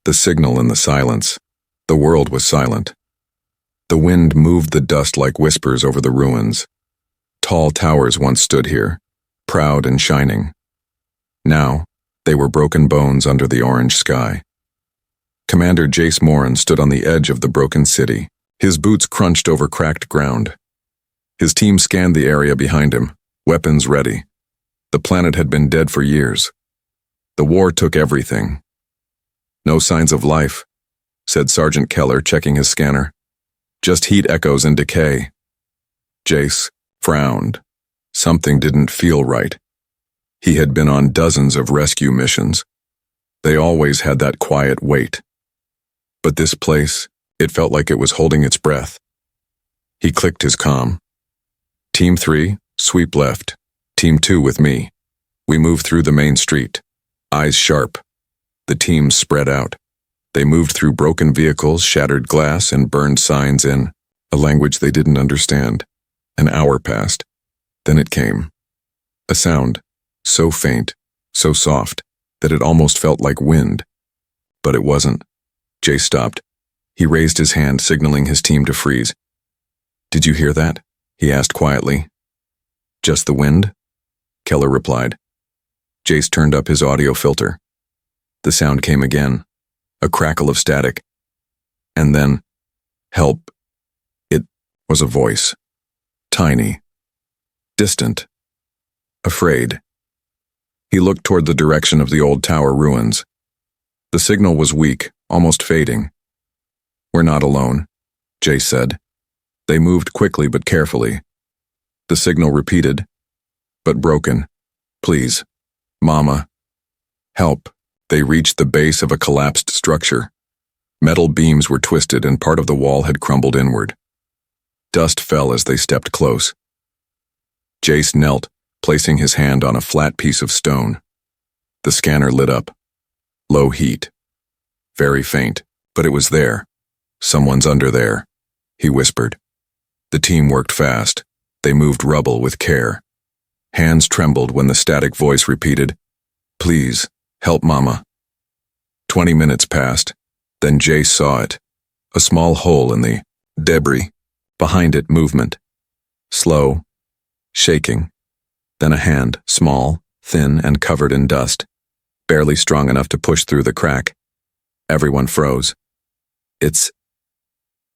The signal in the silence. The world was silent. The wind moved the dust like whispers over the ruins. Tall towers once stood here, proud and shining. Now, they were broken bones under the orange sky. Commander Jace Moran stood on the edge of the broken city. His boots crunched over cracked ground. His team scanned the area behind him, weapons ready. The planet had been dead for years. The war took everything. No signs of life, said Sergeant Keller, checking his scanner. Just heat echoes and decay. Jace frowned. Something didn't feel right. He had been on dozens of rescue missions. They always had that quiet wait. But this place, it felt like it was holding its breath. He clicked his comm. Team 3, sweep left. Team 2 with me. We moved through the main street. Eyes sharp. The teams spread out. They moved through broken vehicles, shattered glass, and burned signs in a language they didn't understand. An hour passed. Then it came. A sound, so faint, so soft, that it almost felt like wind. But it wasn't. Jay stopped. He raised his hand, signaling his team to freeze. Did you hear that? He asked quietly. Just the wind? Keller replied. Jace turned up his audio filter. The sound came again, a crackle of static. And then, help. It was a voice. Tiny. Distant. Afraid. He looked toward the direction of the old tower ruins. The signal was weak, almost fading. We're not alone, Jace said. They moved quickly but carefully. The signal repeated, but broken. Please, Mama. Help. They reached the base of a collapsed structure. Metal beams were twisted and part of the wall had crumbled inward. Dust fell as they stepped close. Jace knelt, placing his hand on a flat piece of stone. The scanner lit up. Low heat. Very faint, but it was there. Someone's under there, he whispered. The team worked fast. They moved rubble with care. Hands trembled when the static voice repeated, Please, help Mama. 20 minutes passed. Then Jace saw it. A small hole in the debris. Behind it, movement. Slow. Shaking. Then a hand, small, thin, and covered in dust. Barely strong enough to push through the crack. Everyone froze. It's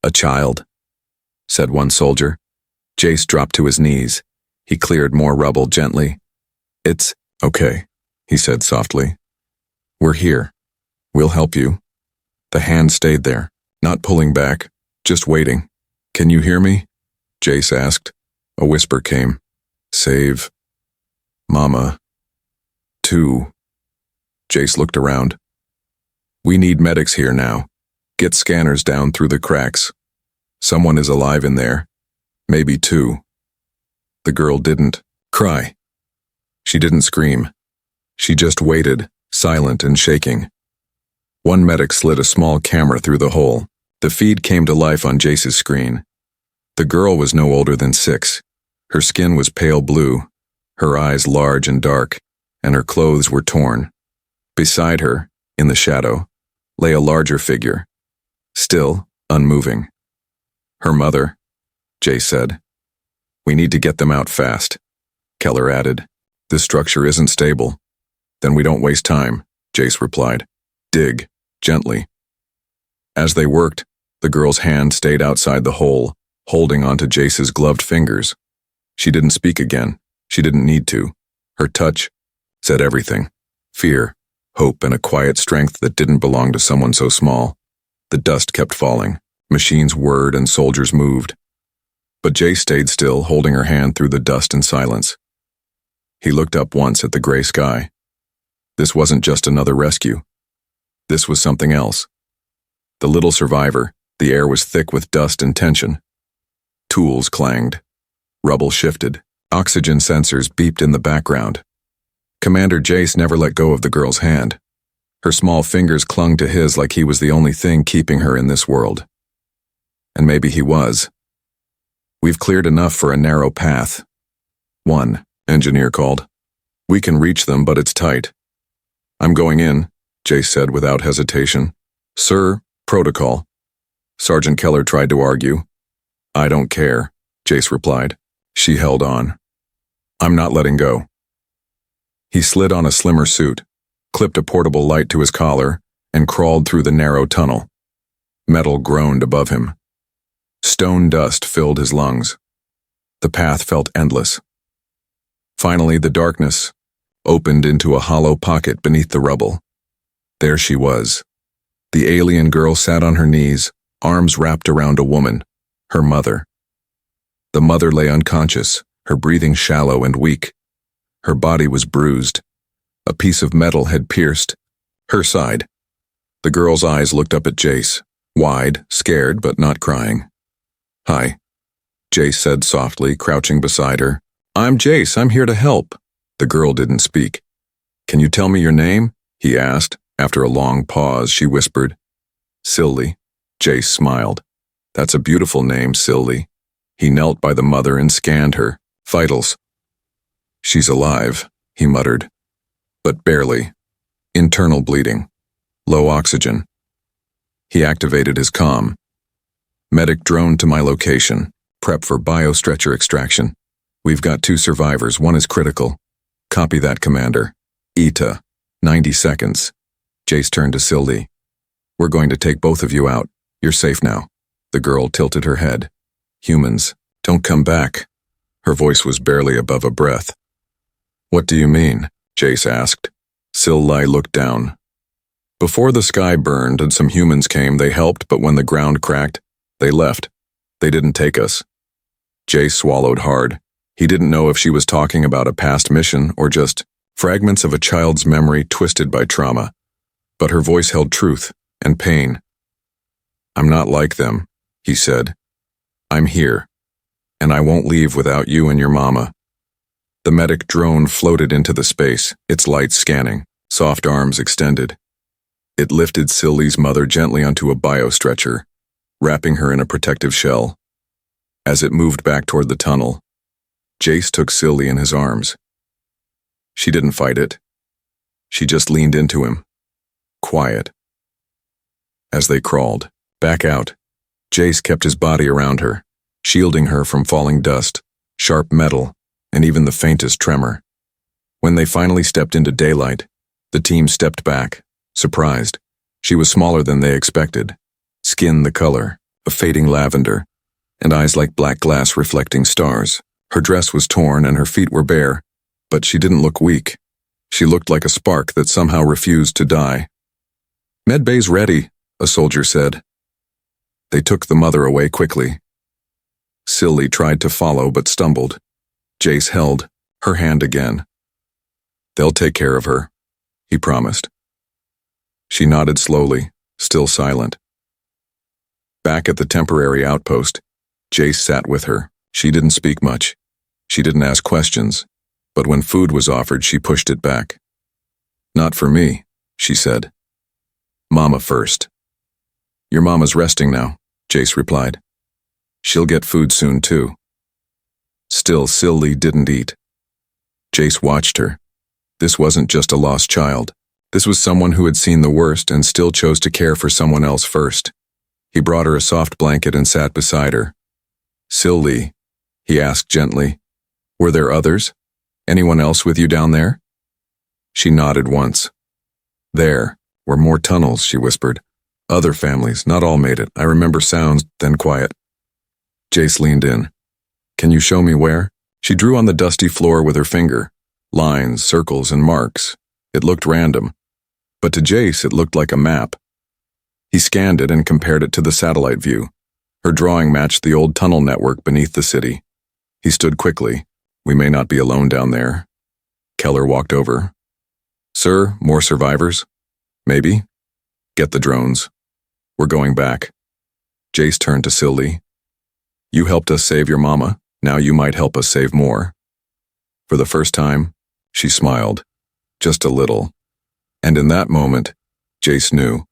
a child, said one soldier. Jace dropped to his knees. He cleared more rubble gently. It's okay, he said softly. We're here. We'll help you. The hand stayed there, not pulling back, just waiting. Can you hear me? Jace asked. A whisper came. Save Mama. Too. Jace looked around. We need medics here now. Get scanners down through the cracks. Someone is alive in there. Maybe two. The girl didn't cry. She didn't scream. She just waited, silent and shaking. One medic slid a small camera through the hole. The feed came to life on Jace's screen. The girl was no older than 6. Her skin was pale blue, her eyes large and dark, and her clothes were torn. Beside her, in the shadow, lay a larger figure, still unmoving. Her mother, Jace said. We need to get them out fast, Keller added. This structure isn't stable. Then we don't waste time, Jace replied. Dig, gently. As they worked, the girl's hand stayed outside the hole, holding onto Jace's gloved fingers. She didn't speak again. She didn't need to. Her touch said everything. Fear, hope, and a quiet strength that didn't belong to someone so small. The dust kept falling. Machines whirred and soldiers moved. But Jace stayed still, holding her hand through the dust and silence. He looked up once at the gray sky. This wasn't just another rescue. This was something else. The little survivor, the air was thick with dust and tension. Tools clanged. Rubble shifted. Oxygen sensors beeped in the background. Commander Jace never let go of the girl's hand. Her small fingers clung to his like he was the only thing keeping her in this world. And maybe he was. We've cleared enough for a narrow path. One, engineer called. We can reach them, but it's tight. I'm going in, Jace said without hesitation. Sir, protocol. Sergeant Keller tried to argue. I don't care, Jace replied. She held on. I'm not letting go. He slid on a slimmer suit, clipped a portable light to his collar, and crawled through the narrow tunnel. Metal groaned above him. Stone dust filled his lungs. The path felt endless. Finally, the darkness opened into a hollow pocket beneath the rubble. There she was. The alien girl sat on her knees, arms wrapped around a woman, her mother. The mother lay unconscious, her breathing shallow and weak. Her body was bruised. A piece of metal had pierced her side. The girl's eyes looked up at Jace, wide, scared but not crying. Hi, Jace said softly, crouching beside her. I'm Jace, I'm here to help. The girl didn't speak. Can you tell me your name? He asked. After a long pause, she whispered. Silly. Jace smiled. That's a beautiful name, Silly. He knelt by the mother and scanned her. Vitals. She's alive, he muttered. But barely. Internal bleeding. Low oxygen. He activated his comm. Medic drone to my location. Prep for biostretcher extraction. We've got 2 survivors, one is critical. Copy that, Commander. ETA. 90 seconds. Jace turned to Sildy. We're going to take both of you out. You're safe now. The girl tilted her head. Humans, don't come back. Her voice was barely above a breath. What do you mean? Jace asked. Sildy looked down. Before the sky burned and some humans came, they helped, but when the ground cracked, they left. They didn't take us. Jace swallowed hard. He didn't know if she was talking about a past mission or just fragments of a child's memory twisted by trauma. But her voice held truth and pain. I'm not like them, he said. I'm here, and I won't leave without you and your mama. The medic drone floated into the space, its lights scanning, soft arms extended. It lifted Silly's mother gently onto a biostretcher, wrapping her in a protective shell. As it moved back toward the tunnel, Jace took Silly in his arms. She didn't fight it. She just leaned into him. Quiet. As they crawled back out, Jace kept his body around her, shielding her from falling dust, sharp metal, and even the faintest tremor. When they finally stepped into daylight, the team stepped back, surprised. She was smaller than they expected, skin the color of fading lavender, and eyes like black glass reflecting stars. Her dress was torn and her feet were bare, but she didn't look weak. She looked like a spark that somehow refused to die. Medbay's ready, a soldier said. They took the mother away quickly. Silly tried to follow but stumbled. Jace held her hand again. They'll take care of her, he promised. She nodded slowly, still silent. Back at the temporary outpost, Jace sat with her. She didn't speak much. She didn't ask questions, but when food was offered, she pushed it back. Not for me, she said. Mama first. Your mama's resting now, Jace replied. She'll get food soon too. Still, Silly didn't eat. Jace watched her. This wasn't just a lost child. This was someone who had seen the worst and still chose to care for someone else first. He brought her a soft blanket and sat beside her. Silly, he asked gently, were there others? Anyone else with you down there? She nodded once. There were more tunnels, she whispered. Other families, not all made it. I remember sounds, then quiet. Jace leaned in. Can you show me where? She drew on the dusty floor with her finger. Lines, circles, and marks. It looked random. But to Jace, it looked like a map. He scanned it and compared it to the satellite view. Her drawing matched the old tunnel network beneath the city. He stood quickly. We may not be alone down there. Keller walked over. Sir, more survivors? Maybe. Get the drones. We're going back. Jace turned to Sildy. You helped us save your mama. Now you might help us save more. For the first time, she smiled. Just a little. And in that moment, Jace knew.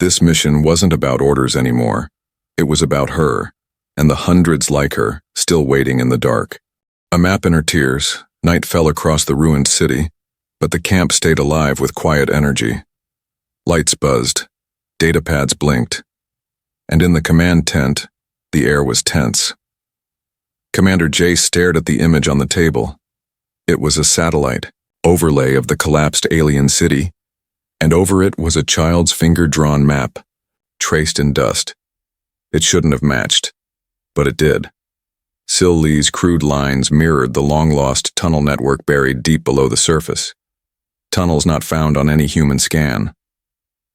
This mission wasn't about orders anymore. It was about her, and the hundreds like her, still waiting in the dark. A map in her tears, night fell across the ruined city, but the camp stayed alive with quiet energy. Lights buzzed, Datapads blinked, and in the command tent, the air was tense. Commander Jace stared at the image on the table. It was a satellite overlay of the collapsed alien city, and over it was a child's finger-drawn map, traced in dust. It shouldn't have matched, but it did. Sil Lee's crude lines mirrored the long-lost tunnel network buried deep below the surface. Tunnels not found on any human scan.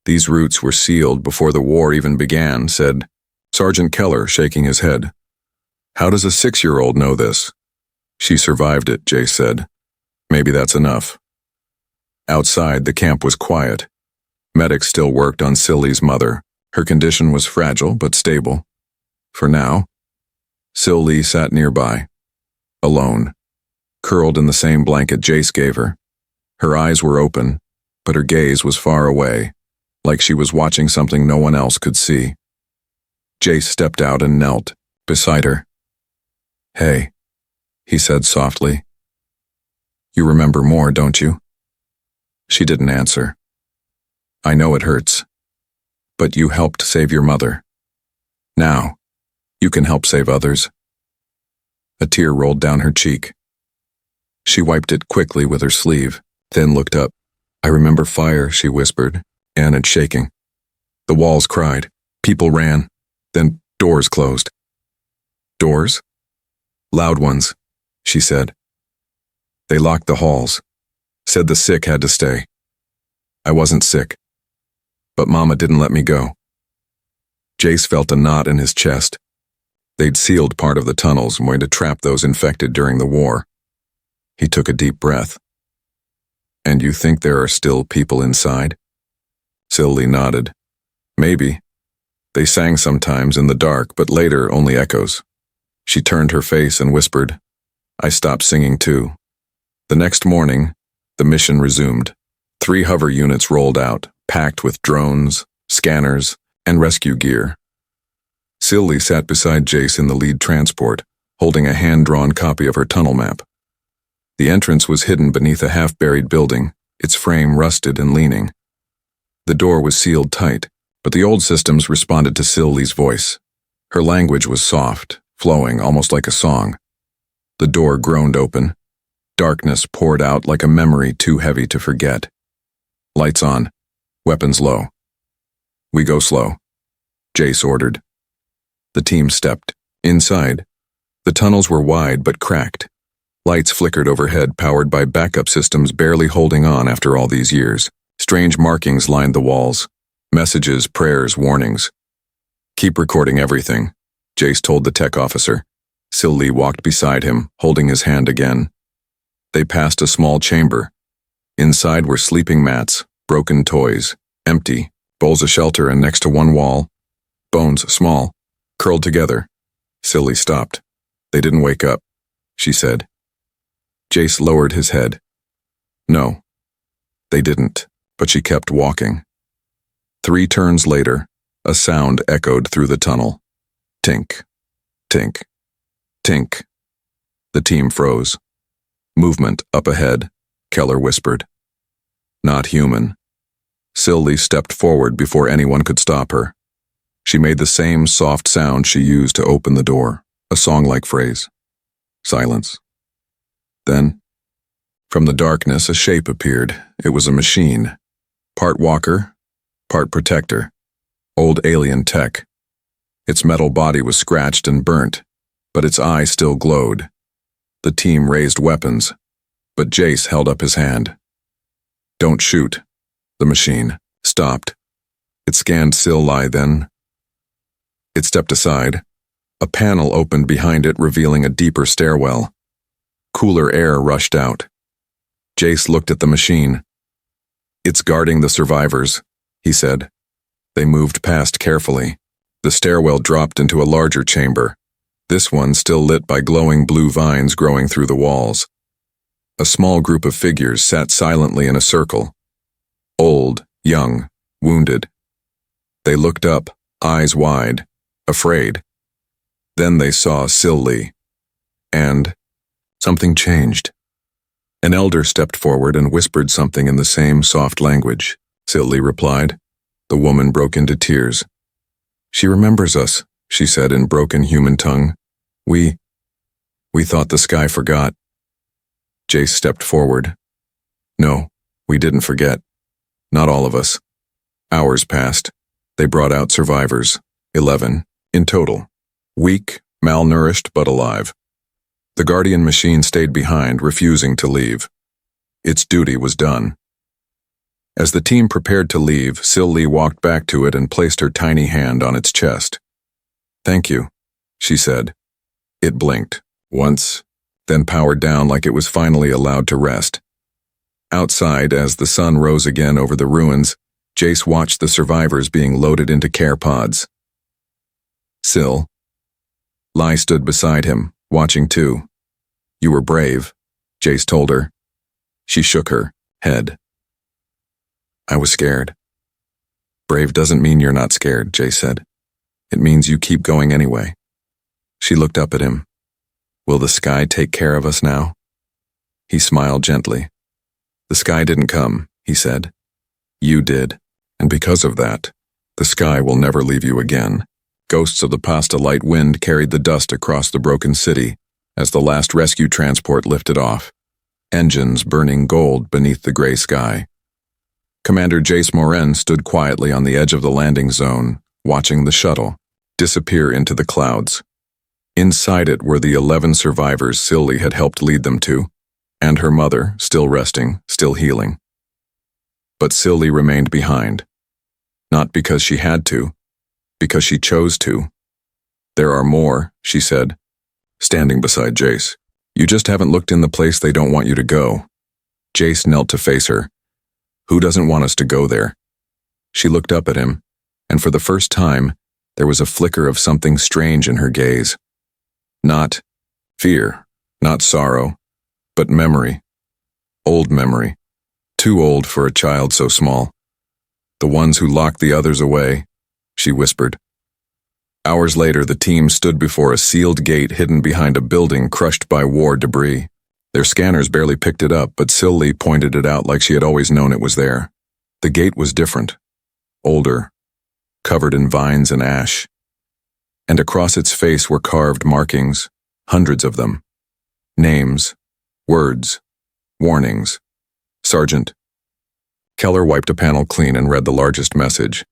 These routes were sealed before the war even began, said Sergeant Keller, shaking his head. How does a 6-year-old know this? She survived it, Jace said. Maybe that's enough. Outside, the camp was quiet. Medics still worked on Silly's mother. Her condition was fragile but stable. For now, Sil Lee sat nearby, alone, curled in the same blanket Jace gave her. Her eyes were open, but her gaze was far away, like she was watching something no one else could see. Jace stepped out and knelt beside her. Hey, he said softly. You remember more, don't you? She didn't answer. I know it hurts, but you helped save your mother. Now, you can help save others. A tear rolled down her cheek. She wiped it quickly with her sleeve, then looked up. I remember fire, she whispered, and shaking. The walls cried. People ran. Then doors closed. Doors? Loud ones, she said. They locked the halls. Said the sick had to stay. I wasn't sick. But Mama didn't let me go. Jace felt a knot in his chest. They'd sealed part of the tunnels, going to trap those infected during the war. He took a deep breath. And you think there are still people inside? Silly nodded. Maybe. They sang sometimes in the dark, but later only echoes. She turned her face and whispered. I stopped singing too. The next morning, the mission resumed. 3 hover units rolled out, packed with drones, scanners, and rescue gear. Silly sat beside Jace in the lead transport, holding a hand-drawn copy of her tunnel map. The entrance was hidden beneath a half-buried building, its frame rusted and leaning. The door was sealed tight, but the old systems responded to Silly's voice. Her language was soft, flowing almost like a song. The door groaned open. Darkness poured out like a memory too heavy to forget. Lights on. Weapons low. We go slow, Jace ordered. The team stepped. Inside, the tunnels were wide but cracked. Lights flickered overhead, powered by backup systems barely holding on after all these years. Strange markings lined the walls. Messages, prayers, warnings. Keep recording everything, Jace told the tech officer. Sil Lee walked beside him, holding his hand again. They passed a small chamber. Inside were sleeping mats, broken toys, empty, bowls of shelter, and next to one wall, bones, small, curled together. Sil Lee stopped. They didn't wake up, she said. Jace lowered his head. No, they didn't, but she kept walking. 3 turns later, a sound echoed through the tunnel. Tink, tink, tink. The team froze. Movement up ahead, Keller whispered. Not human. Sil Lee stepped forward before anyone could stop her. She made the same soft sound she used to open the door, a song-like phrase. Silence. Then, from the darkness, a shape appeared. It was a machine. Part walker, part protector. Old alien tech. Its metal body was scratched and burnt, but its eye still glowed. The team raised weapons, but Jace held up his hand. Don't shoot. The machine stopped. It scanned Sil Lee, then. It stepped aside. A panel opened behind it, revealing a deeper stairwell. Cooler air rushed out. Jace looked at the machine. It's guarding the survivors, he said. They moved past carefully. The stairwell dropped into a larger chamber, this one still lit by glowing blue vines growing through the walls. A small group of figures sat silently in a circle. Old, young, wounded. They looked up, eyes wide, afraid. Then they saw Sil Lee. And something changed. An elder stepped forward and whispered something in the same soft language. Sil Lee replied, The woman broke into tears. She remembers us, she said in broken human tongue. We thought the sky forgot. Jace stepped forward. No, we didn't forget. Not all of us. Hours passed. They brought out survivors, 11, in total. Weak, malnourished, but alive. The Guardian machine stayed behind, refusing to leave. Its duty was done. As the team prepared to leave, Silly walked back to it and placed her tiny hand on its chest. Thank you, she said. It blinked, once, then powered down like it was finally allowed to rest. Outside, as the sun rose again over the ruins, Jace watched the survivors being loaded into care pods. Sil. Lai stood beside him, watching too. You were brave, Jace told her. She shook her head. I was scared. Brave doesn't mean you're not scared, Jace said. It means you keep going anyway. She looked up at him. Will the sky take care of us now? He smiled gently. The sky didn't come, he said. You did, and because of that, the sky will never leave you again. Ghosts of the pasta light wind carried the dust across the broken city as the last rescue transport lifted off, engines burning gold beneath the gray sky. Commander Jace Moren stood quietly on the edge of the landing zone, watching the shuttle disappear into the clouds. Inside it were the 11 survivors Silly had helped lead them to, and her mother, still resting, still healing. But Silly remained behind. Not because she had to, because she chose to. There are more, she said, standing beside Jace. You just haven't looked in the place they don't want you to go. Jace knelt to face her. Who doesn't want us to go there? She looked up at him, and for the first time, there was a flicker of something strange in her gaze. Not fear, not sorrow, but memory. Old memory. Too old for a child so small. The ones who locked the others away, she whispered. Hours later, the team stood before a sealed gate hidden behind a building crushed by war debris. Their scanners barely picked it up, but Silly pointed it out like she had always known it was there. The gate was different, older, covered in vines and ash. And across its face were carved markings, hundreds of them. Names, words, warnings. Sergeant. Keller wiped a panel clean and read the largest message.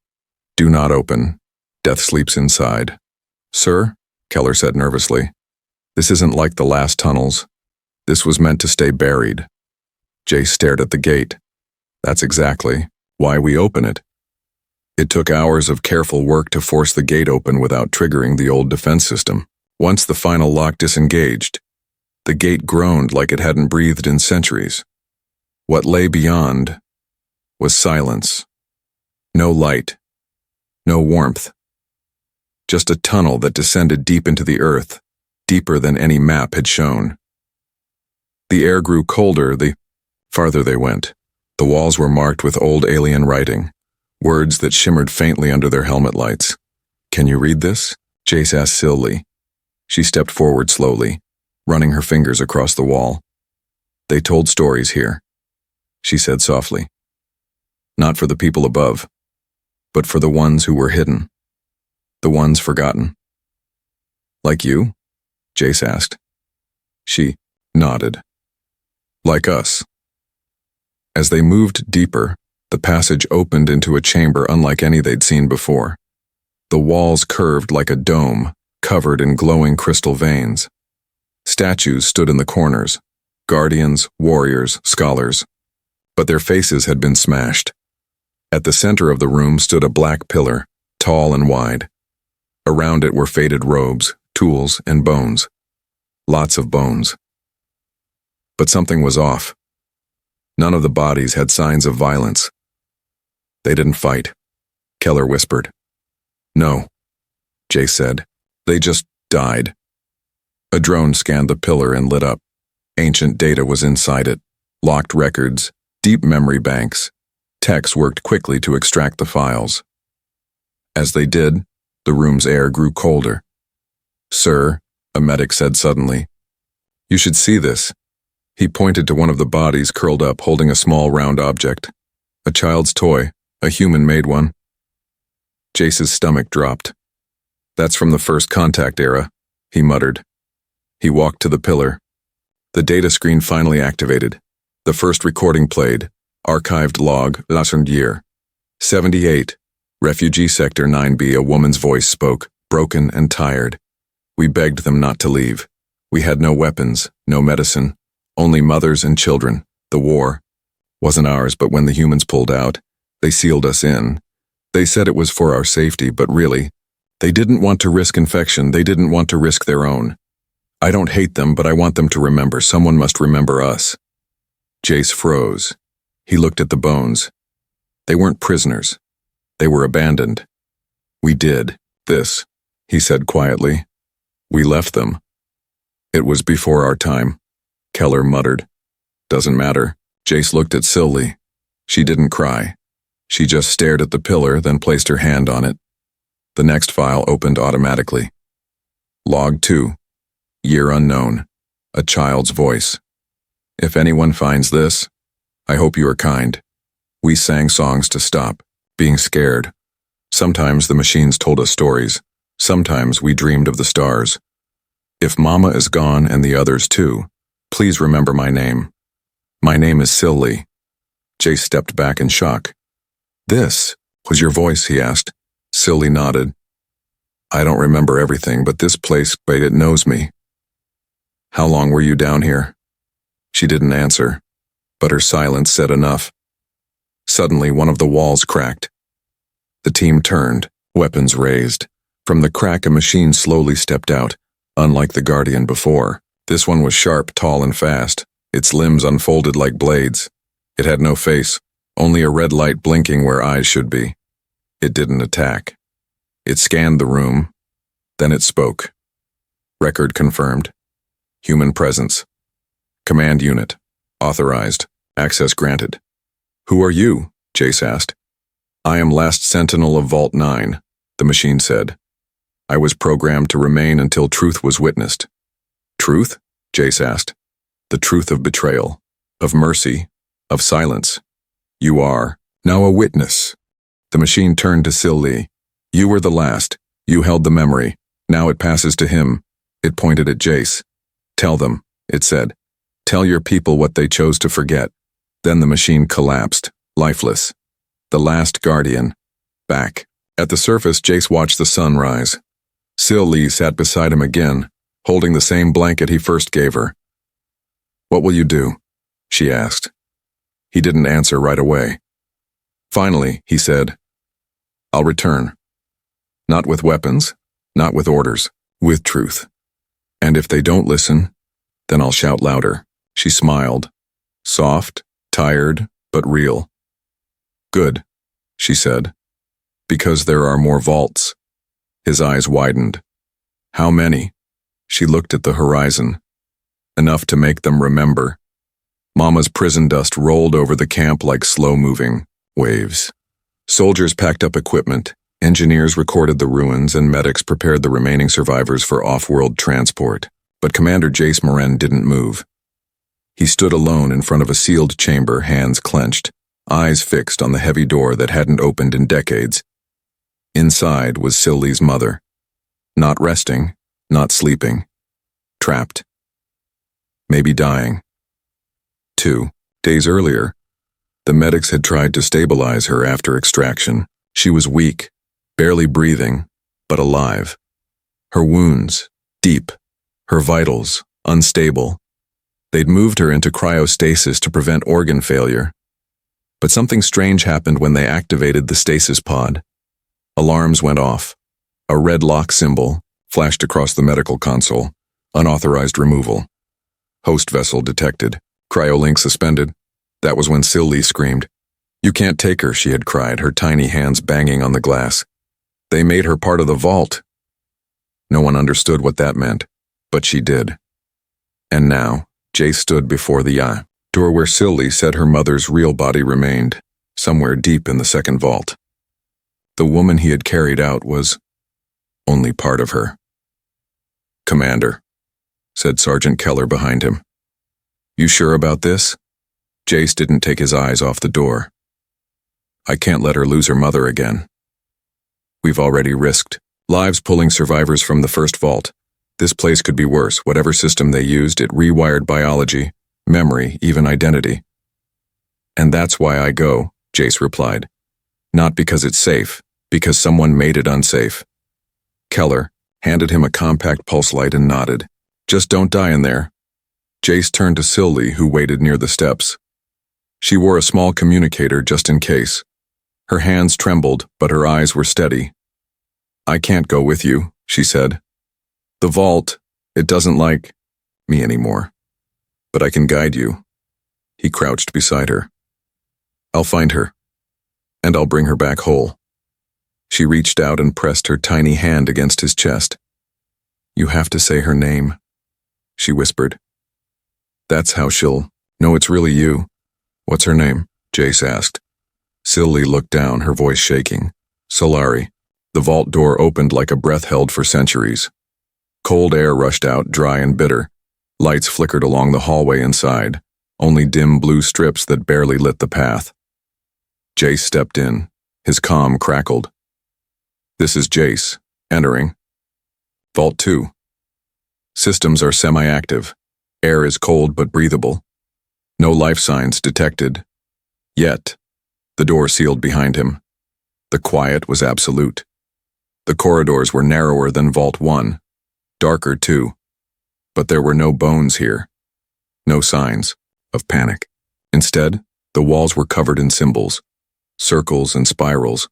Do not open. Death sleeps inside. Sir, Keller said nervously, this isn't like the last tunnels. This was meant to stay buried. Jace stared at the gate. That's exactly why we open it. It took hours of careful work to force the gate open without triggering the old defense system. Once the final lock disengaged, the gate groaned like it hadn't breathed in centuries. What lay beyond was silence. No light. No warmth. Just a tunnel that descended deep into the earth, deeper than any map had shown. The air grew colder the farther they went. The walls were marked with old alien writing, words that shimmered faintly under their helmet lights. Can you read this? Jace asked Silly. She stepped forward slowly, running her fingers across the wall. They told stories here, she said softly. Not for the people above, but for the ones who were hidden, the ones forgotten. Like you? Jace asked. She nodded. Like us. As they moved deeper, the passage opened into a chamber unlike any they'd seen before. The walls curved like a dome, covered in glowing crystal veins. Statues stood in the corners, guardians, warriors, scholars, but their faces had been smashed. At the center of the room stood a black pillar, tall and wide. Around it were faded robes, tools, and bones. Lots of bones. But something was off. None of the bodies had signs of violence. They didn't fight, Keller whispered. No, Jace said. They just died. A drone scanned the pillar and lit up. Ancient data was inside it. Locked records, deep memory banks. Techs worked quickly to extract the files. As they did, the room's air grew colder. Sir, a medic said suddenly, you should see this. He pointed to one of the bodies curled up holding a small round object. A child's toy, a human-made one. Jace's stomach dropped. That's from the first contact era, he muttered. He walked to the pillar. The data screen finally activated. The first recording played. Archived log, last year. 78. Refugee Sector 9B, a woman's voice spoke, broken and tired. We begged them not to leave. We had no weapons, no medicine, only mothers and children. The war wasn't ours, but when the humans pulled out, they sealed us in. They said it was for our safety, but really, they didn't want to risk infection. They didn't want to risk their own. I don't hate them, but I want them to remember. Someone must remember us. Jace froze. He looked at the bones. They weren't prisoners. They were abandoned. We did this, he said quietly. We left them. It was before our time, Keller muttered. Doesn't matter. Jace looked at Silly. She didn't cry. She just stared at the pillar, then placed her hand on it. The next file opened automatically. Log 2. Year unknown. A child's voice. If anyone finds this, I hope you are kind. We sang songs to stop being scared. Sometimes the machines told us stories. Sometimes we dreamed of the stars. If Mama is gone and the others too, please remember my name. My name is Silly. Jace stepped back in shock. This was your voice, he asked. Silly nodded. I don't remember everything, but this place, it knows me. How long were you down here? She didn't answer, but her silence said enough. Suddenly, one of the walls cracked. The team turned, weapons raised. From the crack, a machine slowly stepped out, unlike the Guardian before. This one was sharp, tall, and fast, its limbs unfolded like blades. It had no face, only a red light blinking where eyes should be. It didn't attack. It scanned the room, then it spoke. Record confirmed. Human presence. Command unit. Authorized. Access granted. Who are you? Jace asked. I am last sentinel of Vault 9, the machine said. I was programmed to remain until truth was witnessed. Truth? Jace asked. The truth of betrayal, of mercy, of silence. You are now a witness. The machine turned to Silly. You were the last. You held the memory. Now it passes to him. It pointed at Jace. Tell them, it said. Tell your people what they chose to forget. Then the machine collapsed, lifeless. The last Guardian. Back. At the surface, Jace watched the sun rise. Silly sat beside him again, holding the same blanket he first gave her. What will you do? She asked. He didn't answer right away. Finally, he said, I'll return. Not with weapons, not with orders, with truth. And if they don't listen, then I'll shout louder. She smiled. Soft, tired, but real. Good, she said. Because there are more vaults. His eyes widened. How many? She looked at the horizon. Enough to make them remember. Mama's prison dust rolled over the camp like slow-moving waves. Soldiers packed up equipment, engineers recorded the ruins, and medics prepared the remaining survivors for off-world transport. But Commander Jace Moren didn't move. He stood alone in front of a sealed chamber, hands clenched, eyes fixed on the heavy door that hadn't opened in decades. Inside was Silly's mother. Not resting, not sleeping. Trapped. Maybe dying. 2 days earlier, the medics had tried to stabilize her after extraction. She was weak, barely breathing, but alive. Her wounds, deep. Her vitals, unstable. They'd moved her into cryostasis to prevent organ failure. But something strange happened when they activated the stasis pod. Alarms went off. A red lock symbol flashed across the medical console. Unauthorized removal. Host vessel detected. Cryolink suspended. That was when Silly screamed. You can't take her, she had cried, her tiny hands banging on the glass. They made her part of the vault. No one understood what that meant, but she did. And now, Jace stood before the door where Silly said her mother's real body remained, somewhere deep in the second vault. The woman he had carried out was only part of her. Commander, said Sergeant Keller behind him. You sure about this? Jace didn't take his eyes off the door. I can't let her lose her mother again. We've already risked lives pulling survivors from the first vault. This place could be worse. Whatever system they used, it rewired biology, memory, even identity. And that's why I go, Jace replied. Not because it's safe, because someone made it unsafe. Keller handed him a compact pulse light and nodded. Just don't die in there. Jace turned to Sylvie, who waited near the steps. She wore a small communicator just in case. Her hands trembled, but her eyes were steady. I can't go with you, she said. The vault, it doesn't like me anymore. But I can guide you. He crouched beside her. I'll find her, and I'll bring her back whole. She reached out and pressed her tiny hand against his chest. You have to say her name, she whispered. That's how she'll know it's really you. What's her name? Jace asked. Sylvie looked down, her voice shaking. Solari. The vault door opened like a breath held for centuries. Cold air rushed out, dry and bitter. Lights flickered along the hallway inside, only dim blue strips that barely lit the path. Jace stepped in. His comm crackled. This is Jace, entering. Vault 2. Systems are semi-active. Air is cold but breathable. No life signs detected. Yet, the door sealed behind him. The quiet was absolute. The corridors were narrower than Vault 1, darker too. But there were no bones here. No signs of panic. Instead, the walls were covered in symbols, circles and spirals,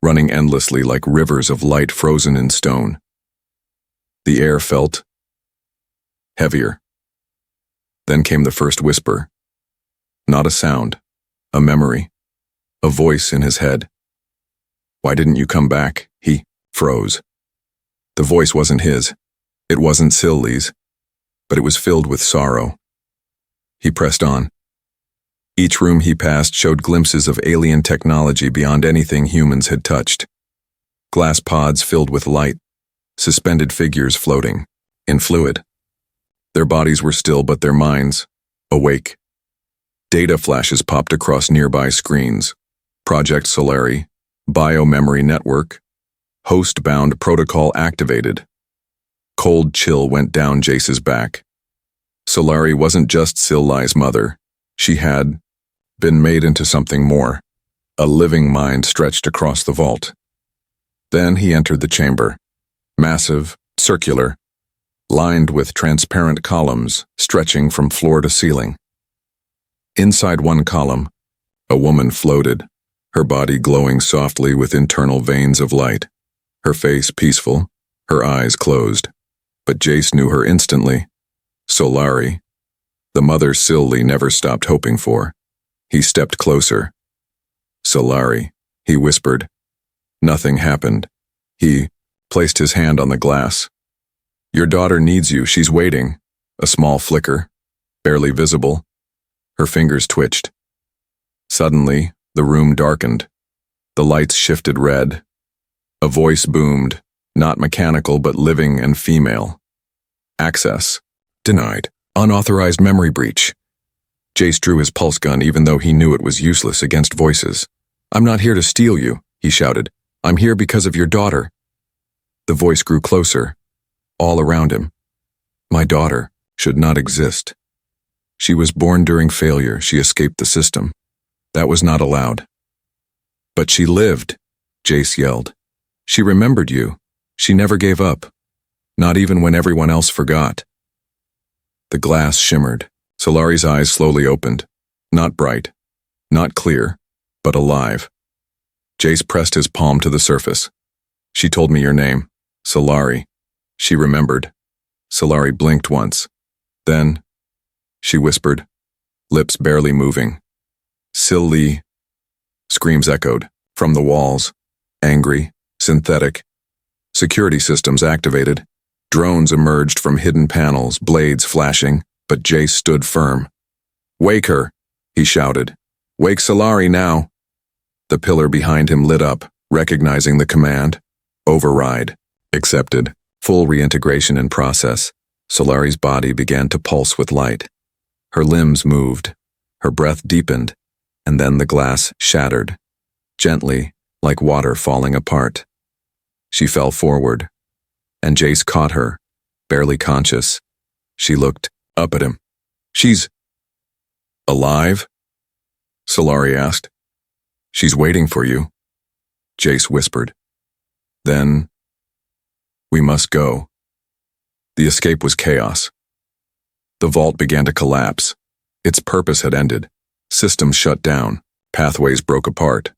running endlessly like rivers of light frozen in stone. The air felt heavier. Then came the first whisper. Not a sound, a memory, a voice in his head. Why didn't you come back? He froze. The voice wasn't his. It wasn't Sylvie's, but it was filled with sorrow. He pressed on. Each room he passed showed glimpses of alien technology beyond anything humans had touched. Glass pods filled with light, suspended figures floating, in fluid. Their bodies were still, but their minds, awake. Data flashes popped across nearby screens. Project Solari, Biomemory Network, host-bound protocol activated. Cold chill went down Jace's back. Solari wasn't just Sylvie's mother. She had been made into something more, a living mind stretched across the vault. Then he entered the chamber, massive, circular, lined with transparent columns stretching from floor to ceiling. Inside one column, a woman floated, her body glowing softly with internal veins of light, her face peaceful, her eyes closed. But Jace knew her instantly. Solari, the mother Sylvie never stopped hoping for. He stepped closer. Solari, he whispered. Nothing happened. He placed his hand on the glass. Your daughter needs you, she's waiting. A small flicker, barely visible. Her fingers twitched. Suddenly, the room darkened. The lights shifted red. A voice boomed, not mechanical but living and female. Access denied. Unauthorized memory breach. Jace drew his pulse gun even though he knew it was useless against voices. I'm not here to steal you, he shouted. I'm here because of your daughter. The voice grew closer, all around him. My daughter should not exist. She was born during failure. She escaped the system. That was not allowed. But she lived, Jace yelled. She remembered you. She never gave up. Not even when everyone else forgot. The glass shimmered. Solari's eyes slowly opened. Not bright, not clear, but alive. Jace pressed his palm to the surface. She told me your name, Solari. She remembered. Solari blinked once. Then, she whispered, lips barely moving. Sylvie. Screams echoed from the walls. Angry, synthetic. Security systems activated. Drones emerged from hidden panels, blades flashing, but Jace stood firm. Wake her, he shouted. Wake Solari now. The pillar behind him lit up, recognizing the command. Override. Accepted. Full reintegration in process. Solari's body began to pulse with light. Her limbs moved. Her breath deepened, and then the glass shattered, gently, like water falling apart. She fell forward, and Jace caught her, barely conscious. She looked up at him. "She's alive?" Solari asked. "She's waiting for you," Jace whispered. "Then we must go." The escape was chaos. The vault began to collapse. Its purpose had ended. Systems shut down. Pathways broke apart.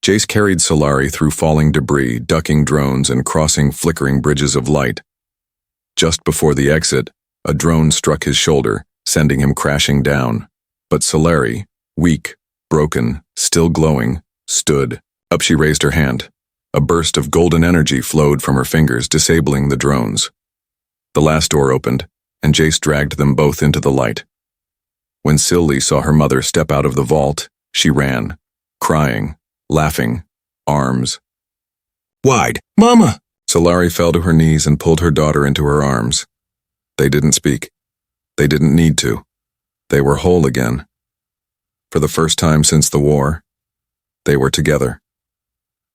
Jace carried Solari through falling debris, ducking drones and crossing flickering bridges of light. Just before the exit, a drone struck his shoulder, sending him crashing down. But Solari, weak, broken, still glowing, stood. Up she raised her hand. A burst of golden energy flowed from her fingers, disabling the drones. The last door opened, and Jace dragged them both into the light. When Sylvie saw her mother step out of the vault, she ran, crying, laughing, arms wide. "Mama!" Solari fell to her knees and pulled her daughter into her arms. They didn't speak. They didn't need to. They were whole again. For the first time since the war, they were together.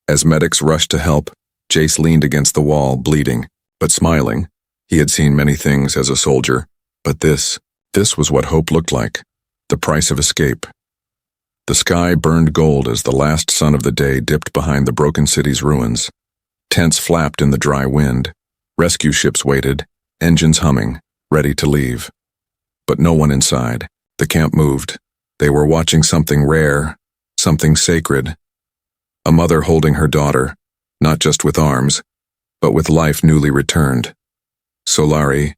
As medics rushed to help, Jace leaned against the wall, bleeding, but smiling. He had seen many things as a soldier, but this was what hope looked like, the price of escape. The sky burned gold as the last sun of the day dipped behind the broken city's ruins. Tents flapped in the dry wind. Rescue ships waited, engines humming, ready to leave. But no one inside. The camp moved. They were watching something rare, something sacred. A mother holding her daughter, not just with arms, but with life newly returned. Solari,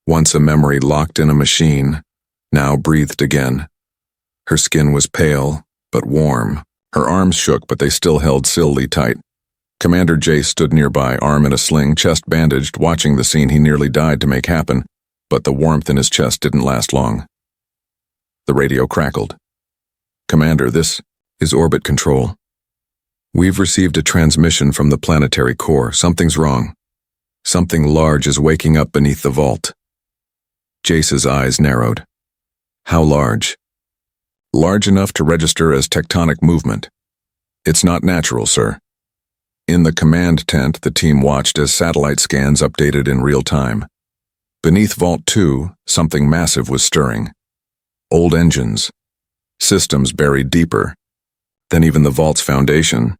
once a memory locked in a machine, now breathed again. Her skin was pale, but warm. Her arms shook, but they still held Sylvie tight. Commander Jace stood nearby, arm in a sling, chest bandaged, watching the scene he nearly died to make happen, but the warmth in his chest didn't last long. The radio crackled. "Commander, this is orbit control. We've received a transmission from the planetary core. Something's wrong. Something large is waking up beneath the vault." Jace's eyes narrowed. "How large?" "Large enough to register as tectonic movement. It's not natural, sir." In the command tent, the team watched as satellite scans updated in real time. Beneath Vault 2, something massive was stirring. Old engines. Systems buried deeper than even the vault's foundation.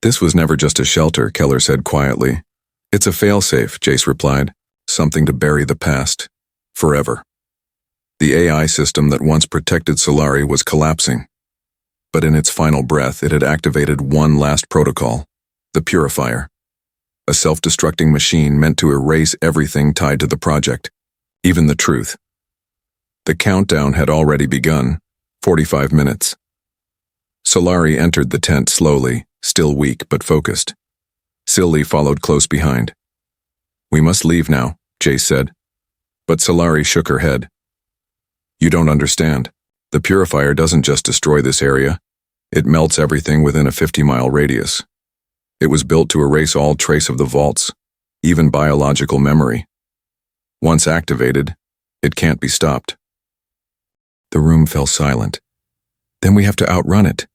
"This was never just a shelter," Keller said quietly. "It's a failsafe," Jace replied. "Something to bury the past. Forever." The AI system that once protected Solari was collapsing. But in its final breath, it had activated one last protocol. The Purifier. A self-destructing machine meant to erase everything tied to the project, even the truth. The countdown had already begun, 45 minutes. Solari entered the tent slowly, still weak but focused. Sylvie followed close behind. "We must leave now," Jace said. But Solari shook her head. "You don't understand. The Purifier doesn't just destroy this area. It melts everything within a 50-mile radius. It was built to erase all trace of the vaults, even biological memory. Once activated, it can't be stopped." The room fell silent. "Then we have to outrun it,"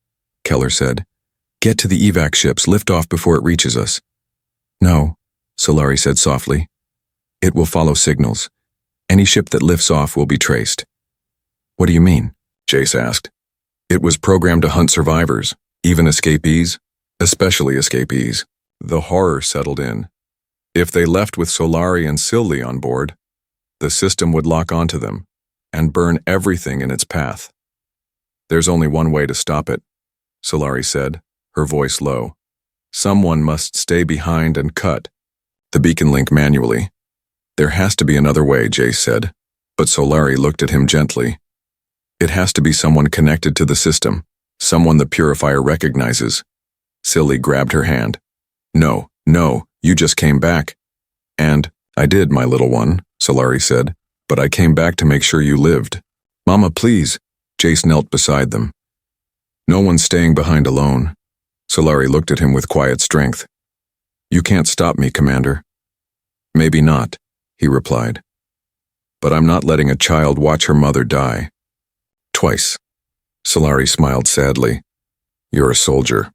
Keller said. "Get to the evac ships, lift off before it reaches us." "No," Solari said softly. "It will follow signals. Any ship that lifts off will be traced." "What do you mean?" Jace asked. "It was programmed to hunt survivors, even escapees. Especially escapees." The horror settled in. If they left with Solari and Sylvie on board, the system would lock onto them and burn everything in its path. "There's only one way to stop it," Solari said, her voice low. "Someone must stay behind and cut the beacon link manually." "There has to be another way," Jace said, but Solari looked at him gently. "It has to be someone connected to the system, someone the Purifier recognizes." Sylvie grabbed her hand. No, you just came back." "And I did, my little one," Solari said, "but I came back to make sure you lived." "Mama, please." Jace knelt beside them. "No one's staying behind alone." Solari looked at him with quiet strength. "You can't stop me, Commander." "Maybe not," he replied. "But I'm not letting a child watch her mother die. Twice." Solari smiled sadly. "You're a soldier.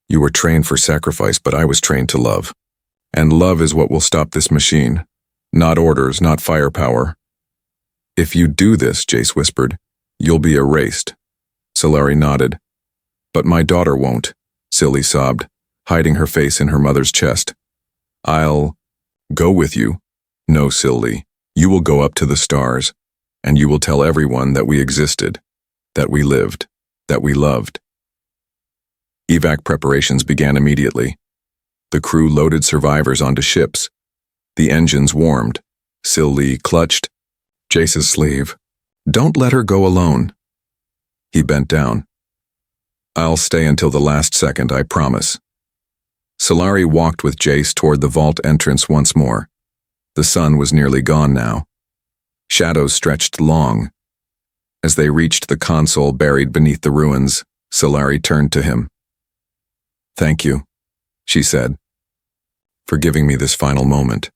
You were trained for sacrifice, but I was trained to love. And love is what will stop this machine. Not orders, not firepower. If you do this, Jace whispered, you'll be erased. Solari nodded. But my daughter won't, Silly sobbed, hiding her face in her mother's chest. I'll go with you. No, Silly, you will go up to the stars, and you will tell everyone that we existed, that we lived, that we loved. Evac preparations began immediately. The crew loaded survivors onto ships. The engines warmed. Silly clutched Jace's sleeve. Don't let her go alone. He bent down. I'll stay until the last second, I promise. Solari walked with Jace toward the vault entrance once more. The sun was nearly gone now. Shadows stretched long. As they reached the console buried beneath the ruins, Solari turned to him. Thank you, she said, for giving me this final moment,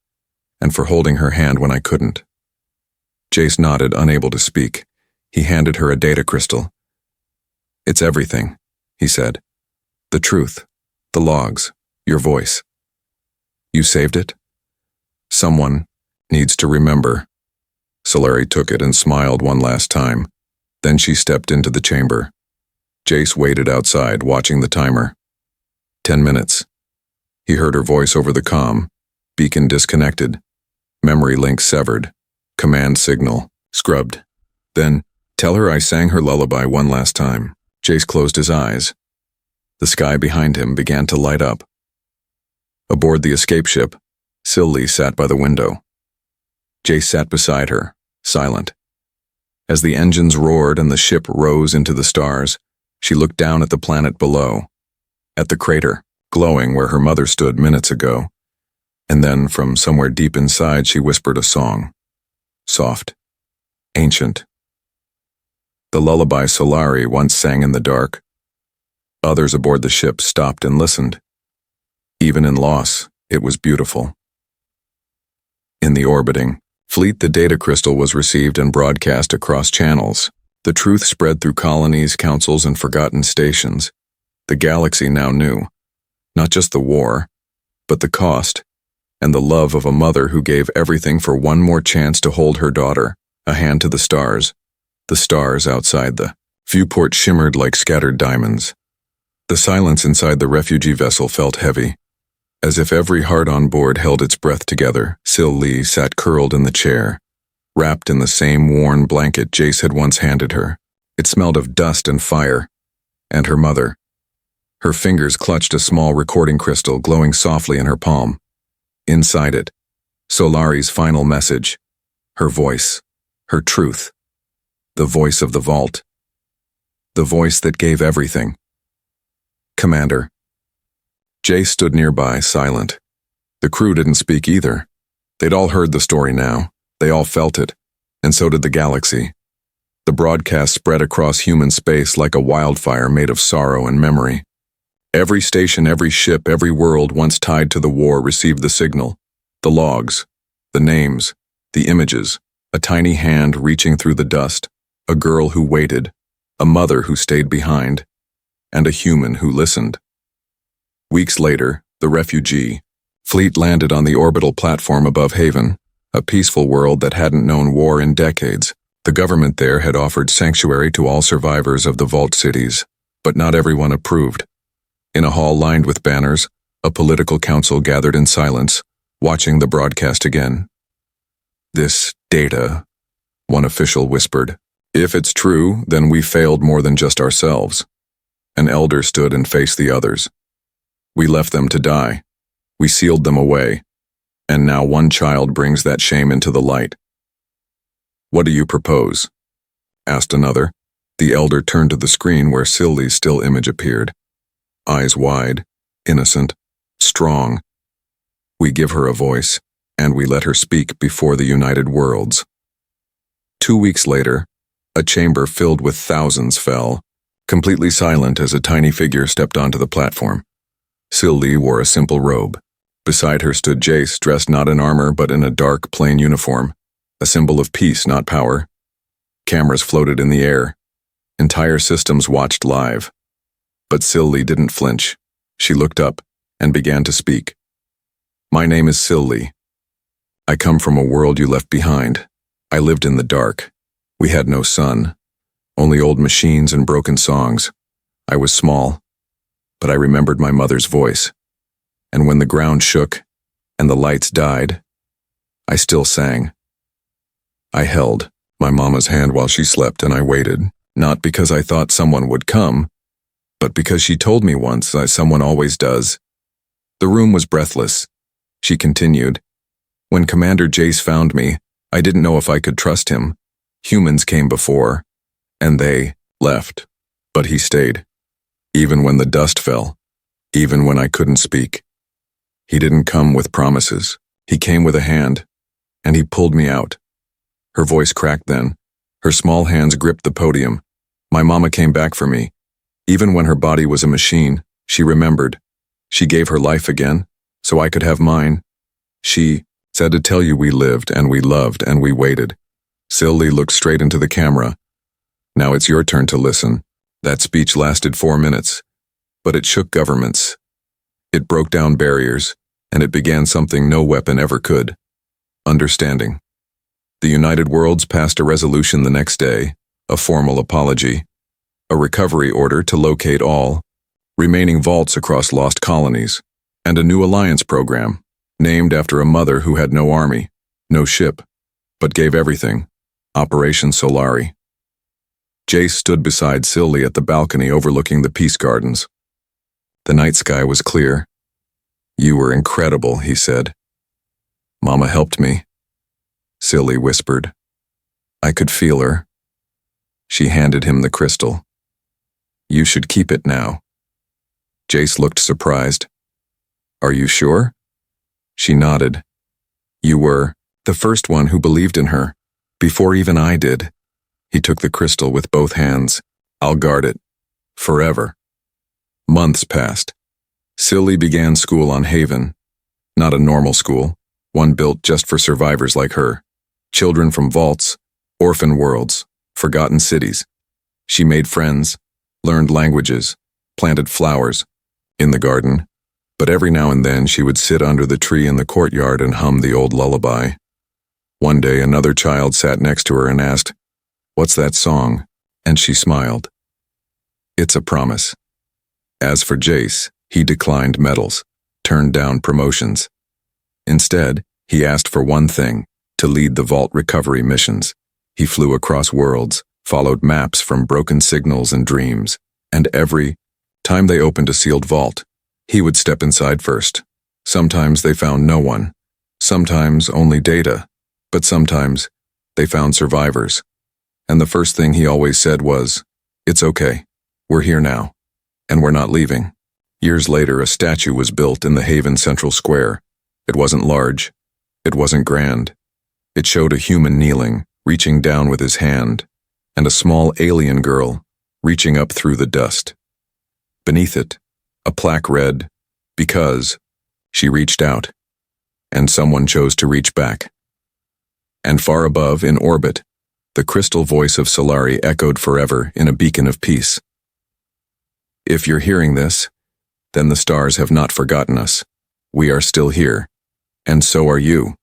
and for holding her hand when I couldn't. Jace nodded, unable to speak. He handed her a data crystal. It's everything, he said. The truth, the logs, your voice. You saved it? Someone needs to remember. Solari took it and smiled one last time. Then she stepped into the chamber. Jace waited outside, watching the timer. 10 minutes. He heard her voice over the comm. Beacon disconnected. Memory link severed. Command signal scrubbed. Then, tell her I sang her lullaby one last time. Jace closed his eyes. The sky behind him began to light up. Aboard the escape ship, Silly sat by the window. Jace sat beside her, silent. As the engines roared and the ship rose into the stars, she looked down at the planet below, at the crater, glowing where her mother stood minutes ago. And then, from somewhere deep inside, she whispered a song. Soft. Ancient. The lullaby Solari once sang in the dark. Others aboard the ship stopped and listened. Even in loss, it was beautiful. In the orbiting fleet, the data crystal was received and broadcast across channels. The truth spread through colonies, councils, and forgotten stations. The galaxy now knew, not just the war, but the cost, and the love of a mother who gave everything for one more chance to hold her daughter, a hand to the stars. The stars outside the viewport shimmered like scattered diamonds. The silence inside the refugee vessel felt heavy. As if every heart on board held its breath together, Silly sat curled in the chair, wrapped in the same worn blanket Jace had once handed her. It smelled of dust and fire, and her mother. Her fingers clutched a small recording crystal glowing softly in her palm. Inside it, Solari's final message, her voice, her truth, the voice of the vault, the voice that gave everything. Commander. Jace stood nearby, silent. The crew didn't speak either. They'd all heard the story now. They all felt it, and so did the galaxy. The broadcast spread across human space like a wildfire made of sorrow and memory. Every station, every ship, every world once tied to the war received the signal, the logs, the names, the images, a tiny hand reaching through the dust, a girl who waited, a mother who stayed behind, and a human who listened. Weeks later, the refugee fleet landed on the orbital platform above Haven, a peaceful world that hadn't known war in decades. The government there had offered sanctuary to all survivors of the Vault cities, but not everyone approved. In a hall lined with banners, a political council gathered in silence, watching the broadcast again. This data, one official whispered. If it's true, then we failed more than just ourselves. An elder stood and faced the others. We left them to die. We sealed them away. And now one child brings that shame into the light. What do you propose? Asked another. The elder turned to the screen where Silly's still image appeared. Eyes wide, innocent, strong. We give her a voice, and we let her speak before the united worlds. 2 weeks later, a chamber filled with thousands fell, completely silent as a tiny figure stepped onto the platform. Silly wore a simple robe. Beside her stood Jace, dressed not in armor but in a dark, plain uniform, a symbol of peace, not power. Cameras floated in the air. Entire systems watched live. But Silly didn't flinch. She looked up and began to speak. My name is Silly. I come from a world you left behind. I lived in the dark. We had no sun, only old machines and broken songs. I was small, but I remembered my mother's voice. And when the ground shook and the lights died, I still sang. I held my mama's hand while she slept, and I waited, not because I thought someone would come, but because she told me once, as someone always does. The room was breathless. She continued. When Commander Jace found me, I didn't know if I could trust him. Humans came before, and they left, but he stayed. Even when the dust fell, even when I couldn't speak. He didn't come with promises. He came with a hand, and he pulled me out. Her voice cracked then. Her small hands gripped the podium. My mama came back for me. Even when her body was a machine, she remembered. She gave her life again, so I could have mine. She said to tell you we lived and we loved and we waited. Silly looked straight into the camera. Now it's your turn to listen. That speech lasted 4 minutes, but it shook governments. It broke down barriers, and it began something no weapon ever could. Understanding. The United Worlds passed a resolution the next day, a formal apology, a recovery order to locate all remaining vaults across lost colonies, and a new alliance program, named after a mother who had no army, no ship, but gave everything, Operation Solari. Jace stood beside Silly at the balcony overlooking the Peace Gardens. The night sky was clear. You were incredible, he said. Mama helped me. Silly whispered. I could feel her. She handed him the crystal. You should keep it now. Jace looked surprised. Are you sure? She nodded. You were the first one who believed in her, before even I did. He took the crystal with both hands. I'll guard it. Forever. Months passed. Silly began school on Haven. Not a normal school, one built just for survivors like her. Children from vaults, orphan worlds, forgotten cities. She made friends, learned languages, planted flowers in the garden, but every now and then she would sit under the tree in the courtyard and hum the old lullaby. One day another child sat next to her and asked, "What's that song?" And she smiled. It's a promise. As for Jace, he declined medals, turned down promotions. Instead, he asked for one thing, to lead the vault recovery missions. He flew across worlds, followed maps from broken signals and dreams, and every time they opened a sealed vault, he would step inside first. Sometimes they found no one, sometimes only data, but sometimes they found survivors. And the first thing he always said was, "It's okay, we're here now, and we're not leaving." Years later, a statue was built in the Haven Central Square. It wasn't large, it wasn't grand. It showed a human kneeling, reaching down with his hand, and a small alien girl reaching up through the dust. Beneath it, a plaque read, "Because she reached out, and someone chose to reach back." And far above, in orbit, the crystal voice of Solari echoed forever in a beacon of peace. If you're hearing this, then the stars have not forgotten us. We are still here, and so are you.